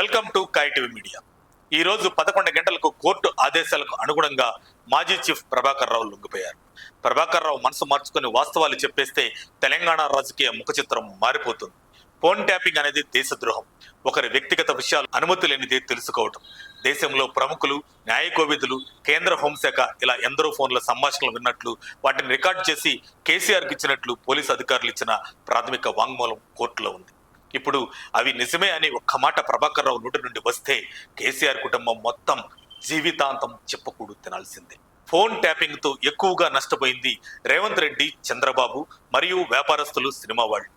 Welcome to Kai TV media. ఈ రోజు 11 గంటలకు కోర్టు ఆదేశాలకు అనుగుణంగా మాజీ చీఫ్ ప్రభాకర్ రావు లొంగిపోయారు. ప్రభాకర్ రావు మనసు మార్చుకుని వాస్తవాలు చెప్పేస్తే తెలంగాణ రాజకీయ ముఖ చిత్రం మారిపోతుంది. ఫోన్ ట్యాపింగ్ అనేది దేశద్రోహం. ఒకరి వ్యక్తిగత విషయాలు అనుమతి లేనిదే తెలుసుకోవటం. దేశంలో ప్రముఖులు, న్యాయ కోవిదులు, కేంద్ర హోంశాఖ ఇలా ఎందరో ఫోన్ల సంభాషణలు విన్నట్లు, వాటిని రికార్డు చేసి కేసీఆర్కి ఇచ్చినట్లు పోలీసు అధికారులు ఇచ్చిన ప్రాథమిక వాంగ్మూలం కోర్టులో ఉంది. ఇప్పుడు అవి నిజమే అని ఒక్క మాట ప్రభాకర్ రావు నోటి నుండి వస్తే కేసీఆర్ కుటుంబం మొత్తం జీవితాంతం చెప్పకూడు తినాల్సిందే. ఫోన్ ట్యాపింగ్ తో ఎక్కువగా నష్టపోయింది రేవంత్ రెడ్డి, చంద్రబాబు మరియు వ్యాపారస్తులు, సినిమా వాళ్ళు,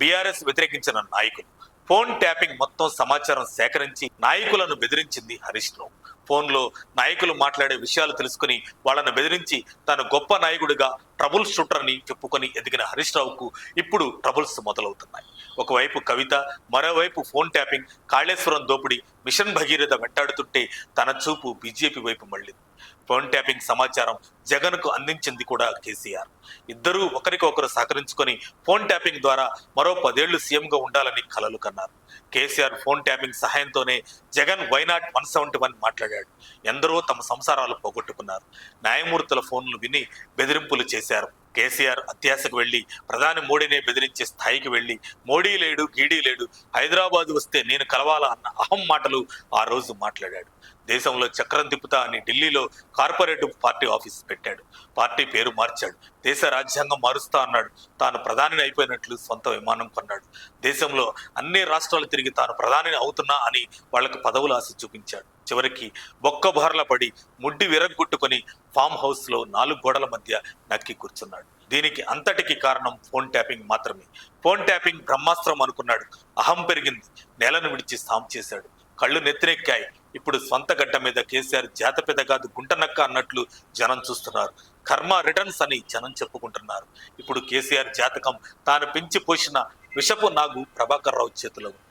బీఆర్ఎస్ వ్యతిరేకించిన నాయకులు. ఫోన్ ట్యాపింగ్ మొత్తం సమాచారం సేకరించి నాయకులను బెదిరించింది హరీష్ రావు. ఫోన్లో నాయకులు మాట్లాడే విషయాలు తెలుసుకుని వాళ్ళను బెదిరించి తాను గొప్ప నాయకుడిగా ట్రబుల్ షూటర్ అని చెప్పుకొని ఎదిగిన హరీష్ రావుకు ఇప్పుడు ట్రబుల్స్ మొదలవుతున్నాయి. ఒకవైపు కవిత, మరోవైపు ఫోన్ ట్యాపింగ్, కాళేశ్వరం దోపిడీ, మిషన్ భగీరథ వెంటాడుతుంటే తన చూపు బీజేపీ వైపు మళ్ళింది. ఫోన్ ట్యాపింగ్ సమాచారం జగన్ కు అందించింది కూడా కేసీఆర్. ఇద్దరూ ఒకరికొకరు సహకరించుకొని ఫోన్ ట్యాపింగ్ ద్వారా మరో 10 ఏళ్లు సీఎంగా ఉండాలని కలలు కన్నారు. కేసీఆర్ ఫోన్ ట్యాపింగ్ సహాయంతోనే జగన్ వైనాట్ 171 మాట్లాడాడు. ఎందరో తమ సంసారాలు పోగొట్టుకున్నారు. న్యాయమూర్తుల ఫోన్లు విని బెదిరింపులు చేశారు. కేసీఆర్ అత్యాశకు వెళ్లి ప్రధాని మోడీనే బెదిరించే స్థాయికి వెళ్లి మోడీ లేడు, గీడీ లేడు, హైదరాబాద్ వస్తే నేను కలవాలా అన్న అహం మాటలు ఆ రోజు మాట్లాడాడు. దేశంలో చక్రం తిప్పుతా అని ఢిల్లీలో కార్పొరేటివ్ పార్టీ ఆఫీస్ పెట్టాడు. పార్టీ పేరు మార్చాడు. దేశ రాజ్యాంగం మారుస్తా అన్నాడు. తాను ప్రధానిని అయిపోయినట్లు సొంత విమానం కొన్నాడు. దేశంలో అన్ని రాష్ట్రాలు తిరిగి తాను ప్రధానిని అవుతున్నా అని వాళ్లకు పదవులు ఆశ చూపించాడు. చివరికి బొక్కబార్ల పడి ముడ్డి విరగ్గొట్టుకుని ఫామ్ హౌస్ లో 4 గోడల మధ్య నక్కి కూర్చున్నాడు. దీనికి అంతటికి కారణం ఫోన్ ట్యాపింగ్ మాత్రమే. ఫోన్ ట్యాపింగ్ బ్రహ్మాస్త్రం అనుకున్నాడు. అహం పెరిగింది. నేలను విడిచి సాం చేశాడు. కళ్ళు నెత్తినెక్కాయి. ఇప్పుడు స్వంత గడ్డ మీద కేసీఆర్ జాతపెద కాదు గుంటనక్క అన్నట్లు జనం చూస్తున్నారు. కర్మ రిటర్న్స్ అని జనం చెప్పుకుంటున్నారు. ఇప్పుడు కేసీఆర్ జాతకం తాను పెంచి పోసిన విషపు నాగు ప్రభాకర్ రావు చేతిలో ఉంది.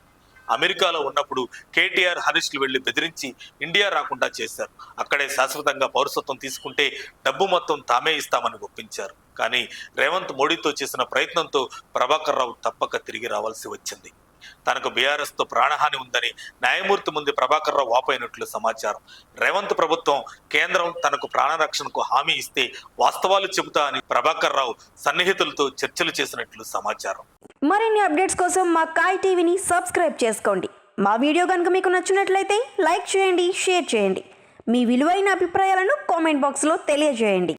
అమెరికాలో ఉన్నప్పుడు కేటీఆర్, హరీష్లు వెళ్లి బెదిరించి ఇండియా రాకుండా చేశారు. అక్కడే శాశ్వతంగా పౌరసత్వం తీసుకుంటే డబ్బు మొత్తం తామే ఇస్తామని ఒప్పించారు. కానీ రేవంత్ మోడీతో చేసిన ప్రయత్నంతో ప్రభాకర్ రావు తప్పక తిరిగి రావాల్సి వచ్చింది. తనకు బీఆర్ఎస్ తో ప్రాణహాని ఉందని న్యాయమూర్తి ముందు ప్రభాకర్ రావు వాపోయినట్లు సమాచారం. రేవంత్ ప్రభుత్వం, కేంద్రం తనకు ప్రాణరక్షణకు హామీ ఇస్తే వాస్తవాలు చెబుతా అని ప్రభాకర్ రావు సన్నిహితులతో చర్చలు చేసినట్లు సమాచారం. మరిన్ని అప్డేట్స్ కోసం మా కాయ్ టీవీని సబ్స్క్రైబ్ చేసుకోండి. మా వీడియో కనుక మీకు నచ్చినట్లయితే లైక్ చేయండి, షేర్ చేయండి. మీ విలువైన అభిప్రాయాలను కామెంట్ బాక్స్లో తెలియజేయండి.